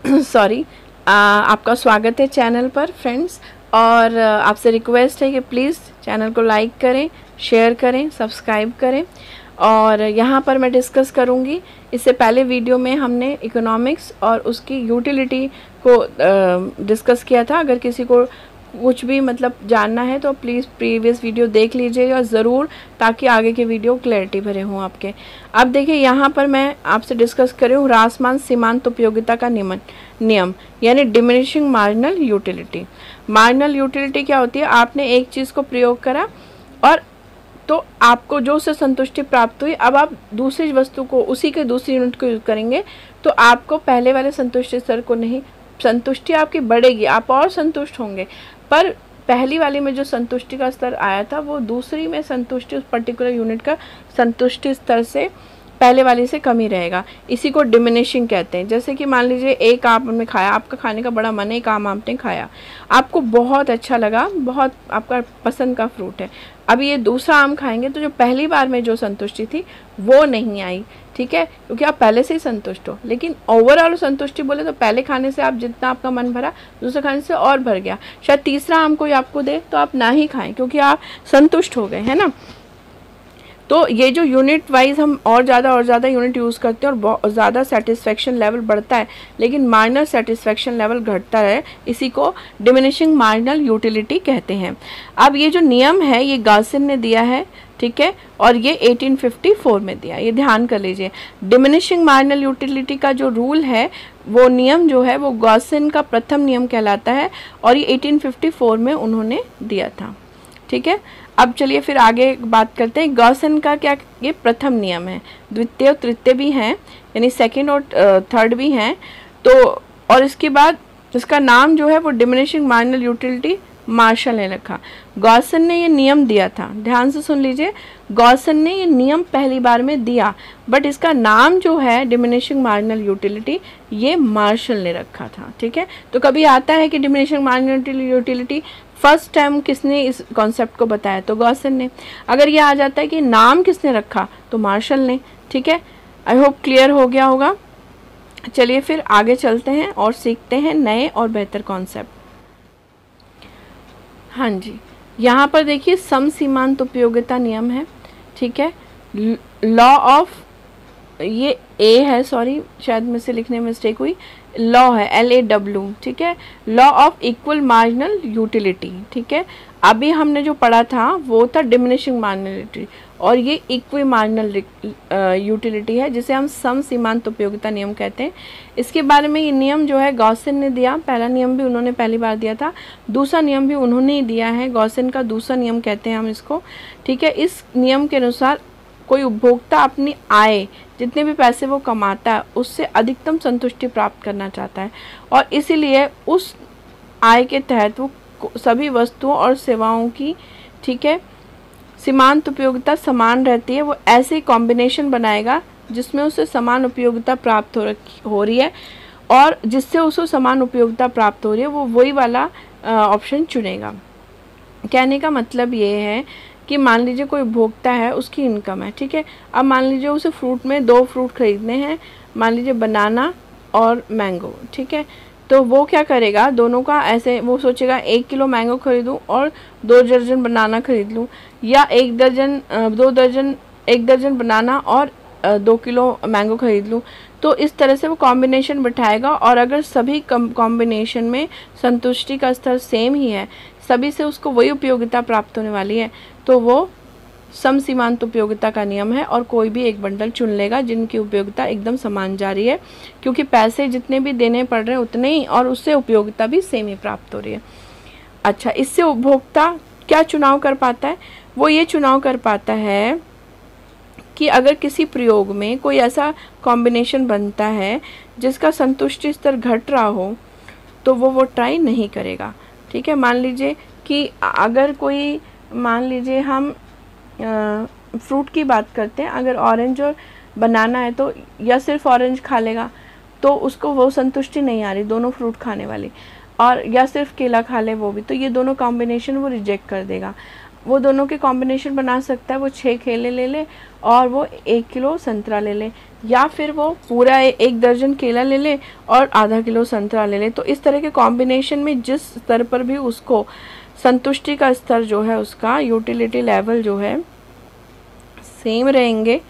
Sorry, आपका स्वागत है चैनल पर फ्रेंड्स। और आपसे रिक्वेस्ट है कि प्लीज़ चैनल को लाइक करें, शेयर करें, सब्सक्राइब करें। और यहाँ पर मैं डिस्कस करूँगी, इससे पहले वीडियो में हमने इकोनॉमिक्स और उसकी यूटिलिटी को डिस्कस किया था। अगर किसी को कुछ भी मतलब जानना है तो प्लीज़ प्रीवियस वीडियो देख लीजिएगा ज़रूर, ताकि आगे के वीडियो क्लैरिटी भरे हों आपके। अब देखिए यहाँ पर मैं आपसे डिस्कस कर रही हूँ ह्रासमान सीमांत उपयोगिता का नियम यानी diminishing marginal utility. Marginal utility क्या होती है? आपने एक चीज़ को प्रयोग करा और तो आपको जो से संतुष्टि प्राप्त हुई, अब आप दूसरी वस्तु को, उसी के दूसरी यूनिट को यूज़ करेंगे तो आपको पहले वाले संतुष्टि स्तर को नहीं, संतुष्टि आपकी बढ़ेगी, आप और संतुष्ट होंगे। पर पहली वाली में जो संतुष्टि का स्तर आया था वो दूसरी में संतुष्टि, उस पर्टिकुलर यूनिट का संतुष्टि स्तर से पहले वाली से कम ही रहेगा। इसी को डिमिनिशिंग कहते हैं। जैसे कि मान लीजिए एक आम आपने खाया, आपका खाने का बड़ा मन है, एक आम आपने खाया, आपको बहुत अच्छा लगा, बहुत आपका पसंद का फ्रूट है। अब ये दूसरा आम खाएंगे तो जो पहली बार में जो संतुष्टि थी वो नहीं आई, ठीक है, क्योंकि आप पहले से ही संतुष्ट हो। लेकिन ओवरऑल संतुष्टि बोले तो पहले खाने से आप जितना आपका मन भरा, दूसरे खाने से और भर गया। शायद तीसरा आम कोई आपको दे तो आप ना ही खाएं, क्योंकि आप संतुष्ट हो गए, है ना। तो ये जो यूनिट वाइज हम और ज़्यादा यूनिट यूज़ करते हैं और बहुत ज़्यादा सेटिस्फेक्शन लेवल बढ़ता है, लेकिन मार्जिनल सेटिस्फेक्शन लेवल घटता है। इसी को डिमिनिशिंग मार्जिनल यूटिलिटी कहते हैं। अब ये जो नियम है ये गॉसिन ने दिया है, ठीक है, और ये 1854 में दिया, ये ध्यान कर लीजिए। डिमिनिशिंग मार्जिनल यूटिलिटी का जो रूल है, वो नियम जो है वो गॉसिन का प्रथम नियम कहलाता है और ये 1854 में उन्होंने दिया था, ठीक है। अब चलिए फिर आगे बात करते हैं। गॉसिन का क्या, ये प्रथम नियम है, द्वितीय और तृतीय भी हैं, यानी सेकंड और थर्ड भी हैं। तो और इसके बाद इसका नाम जो है वो डिमिनिशिंग मार्जिनल यूटिलिटी मार्शल ने रखा। गॉसिन ने ये नियम दिया था, ध्यान से सुन लीजिए। गॉसिन ने ये नियम पहली बार में दिया, बट इसका नाम जो है डिमिनिशिंग मार्जिनल यूटिलिटी, ये मार्शल ने रखा था, ठीक है। तो कभी आता है कि diminishing marginal utility first time किसने इस कॉन्सेप्ट को बताया, तो गॉसिन ने। अगर ये आ जाता है कि नाम किसने रखा, तो मार्शल ने, ठीक है। आई होप क्लियर हो गया होगा। चलिए फिर आगे चलते हैं और सीखते हैं नए और बेहतर कॉन्सेप्ट। हाँ जी, यहाँ पर देखिए समसीमांत उपयोगिता नियम है, ठीक है। लॉ ऑफ, ये ए है, सॉरी शायद मुझसे लिखने में मिस्टेक हुई, लॉ है LAW, ठीक है, law of equal marginal utility, ठीक है। अभी हमने जो पढ़ा था वो था डिमिनिशिंग मार्जिनल यूटिलिटी, और ये इक्वल मार्जिनल यूटिलिटी है, जिसे हम समसीमांत उपयोगिता नियम कहते हैं। इसके बारे में ये नियम जो है गॉसिन ने दिया, पहला नियम भी उन्होंने पहली बार दिया था, दूसरा नियम भी उन्होंने ही दिया है, गॉसिन का दूसरा नियम कहते हैं हम इसको, ठीक है। इस नियम के अनुसार कोई उपभोक्ता अपनी आय, जितने भी पैसे वो कमाता है, उससे अधिकतम संतुष्टि प्राप्त करना चाहता है, और इसीलिए उस आय के तहत वो सभी वस्तुओं और सेवाओं की, ठीक है, सीमांत उपयोगिता समान रहती है। वो ऐसे कॉम्बिनेशन बनाएगा जिसमें उसे समान उपयोगिता प्राप्त हो रही है, और जिससे उसे समान उपयोगिता प्राप्त हो रही है वो वही वाला ऑप्शन चुनेगा। कहने का मतलब ये है कि मान लीजिए कोई उपभोक्ता है, उसकी इनकम है, ठीक है। अब मान लीजिए उसे फ्रूट में 2 फ्रूट खरीदने हैं, मान लीजिए बनाना और मैंगो, ठीक है। तो वो क्या करेगा, दोनों का ऐसे वो सोचेगा 1 किलो मैंगो खरीदूं और 2 दर्जन बनाना खरीद लूं, या 1 दर्जन बनाना और 2 किलो मैंगो खरीद लूं। तो इस तरह से वो कॉम्बिनेशन बिठाएगा, और अगर सभी कॉम्बिनेशन में संतुष्टि का स्तर सेम ही है, सभी से उसको वही उपयोगिता प्राप्त होने वाली है, तो वो समसीमांत उपयोगिता का नियम है, और कोई भी एक बंडल चुन लेगा जिनकी उपयोगिता एकदम समान जा रही है, क्योंकि पैसे जितने भी देने पड़ रहे हैं उतने ही, और उससे उपयोगिता भी सेम ही प्राप्त हो रही है। अच्छा, इससे उपभोक्ता क्या चुनाव कर पाता है? वो ये चुनाव कर पाता है कि अगर किसी प्रयोग में कोई ऐसा कॉम्बिनेशन बनता है जिसका संतुष्टि स्तर घट रहा हो, तो वो ट्राई नहीं करेगा, ठीक है। मान लीजिए कि अगर कोई, मान लीजिए हम फ्रूट की बात करते हैं, अगर ऑरेंज और बनाना है तो या सिर्फ ऑरेंज खा लेगा तो उसको वो संतुष्टि नहीं आ रही, दोनों फ्रूट खाने वाली, और या सिर्फ केला खा ले वो भी, तो ये दोनों कॉम्बिनेशन वो रिजेक्ट कर देगा। वो दोनों के कॉम्बिनेशन बना सकता है। वो 6 केले ले ले और वो 1 किलो संतरा ले ले, या फिर वो पूरा 1 दर्जन केला ले ले और आधा किलो संतरा ले ले। तो इस तरह के कॉम्बिनेशन में जिस स्तर पर भी उसको संतुष्टि का स्तर जो है, उसका यूटिलिटी लेवल जो है सेम रहेंगे,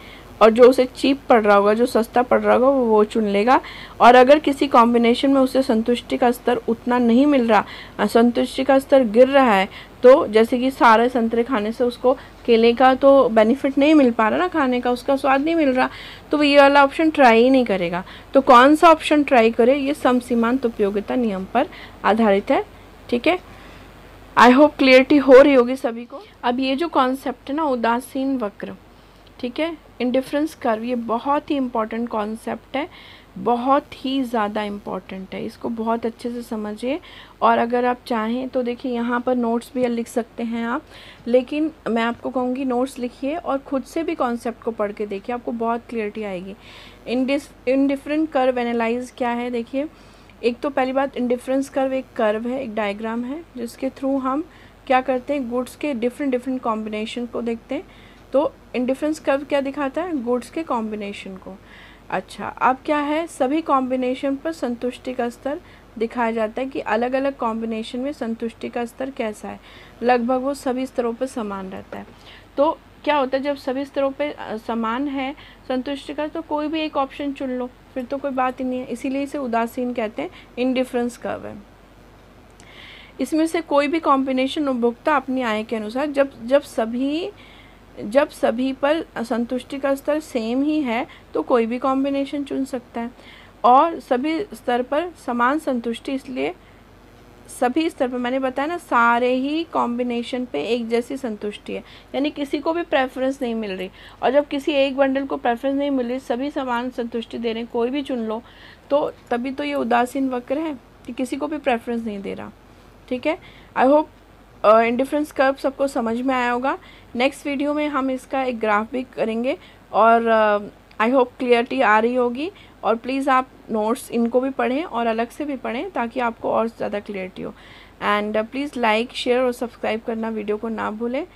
और जो उसे चीप पड़ रहा होगा, जो सस्ता पड़ रहा होगा, वो चुन लेगा। और अगर किसी कॉम्बिनेशन में उसे संतुष्टि का स्तर उतना नहीं मिल रहा, संतुष्टि का स्तर गिर रहा है, तो जैसे कि सारे संतरे खाने से उसको केले का तो बेनिफिट नहीं मिल पा रहा ना, खाने का उसका स्वाद नहीं मिल रहा, तो वो ये वाला ऑप्शन ट्राई ही नहीं करेगा। तो कौन सा ऑप्शन ट्राई करे, ये समसीमांत उपयोगिता नियम पर आधारित है। ठीक है, आई होप क्लियरिटी हो रही होगी सभी को। अब ये जो कॉन्सेप्ट है ना, उदासीन वक्र, ठीक है, इंडिफरेंस कर्व, ये बहुत ही इम्पॉर्टेंट कॉन्सेप्ट है, बहुत ही ज़्यादा इम्पॉर्टेंट है। इसको बहुत अच्छे से समझिए। और अगर आप चाहें तो देखिए यहाँ पर नोट्स भी लिख सकते हैं आप, लेकिन मैं आपको कहूँगी नोट्स लिखिए और ख़ुद से भी कॉन्सेप्ट को पढ़ के देखिए, आपको बहुत क्लियरिटी आएगी। इंडिफरेंट कर्व एनालाइज क्या है, देखिए एक तो पहली बात, इंडिफरेंस कर्व एक कर्व है, एक डायग्राम है, जिसके थ्रू हम क्या करते हैं, गुड्स के डिफरेंट कॉम्बिनेशन को देखते हैं। तो इंडिफरेंस कर्व क्या दिखाता है, गुड्स के कॉम्बिनेशन को। अच्छा, अब क्या है, सभी कॉम्बिनेशन पर संतुष्टि का स्तर दिखाया जाता है कि अलग अलग कॉम्बिनेशन में संतुष्टि का स्तर कैसा है। लगभग वो सभी स्तरों पर समान रहता है। तो क्या होता है, जब सभी स्तरों पे समान है संतुष्टि का, तो कोई भी एक ऑप्शन चुन लो, फिर तो कोई बात ही नहीं है। इसीलिए इसे उदासीन कहते हैं, इंडिफरेंस कर्व है। इसमें से कोई भी कॉम्बिनेशन उपभोक्ता अपनी आय के अनुसार जब सभी पर संतुष्टि का स्तर सेम ही है, तो कोई भी कॉम्बिनेशन चुन सकता है। और सभी स्तर पर समान संतुष्टि, इसलिए सभी स्तर पर, मैंने बताया ना, सारे ही कॉम्बिनेशन पे एक जैसी संतुष्टि है, यानी किसी को भी प्रेफरेंस नहीं मिल रही। और जब किसी एक बंडल को प्रेफरेंस नहीं मिल रही, सभी समान संतुष्टि दे रहे हैं, कोई भी चुन लो, तो तभी तो ये उदासीन वक्र है कि किसी को भी प्रेफरेंस नहीं दे रहा। ठीक है, आई होप इंडिफरेंस कर्व सबको समझ में आया होगा। नेक्स्ट वीडियो में हम इसका एक ग्राफ भी करेंगे, और आई होप क्लियरिटी आ रही होगी। और प्लीज़ आप नोट्स इनको भी पढ़ें और अलग से भी पढ़ें, ताकि आपको और ज़्यादा क्लियरिटी हो। एंड प्लीज़ लाइक, शेयर और सब्सक्राइब करना वीडियो को ना भूलें।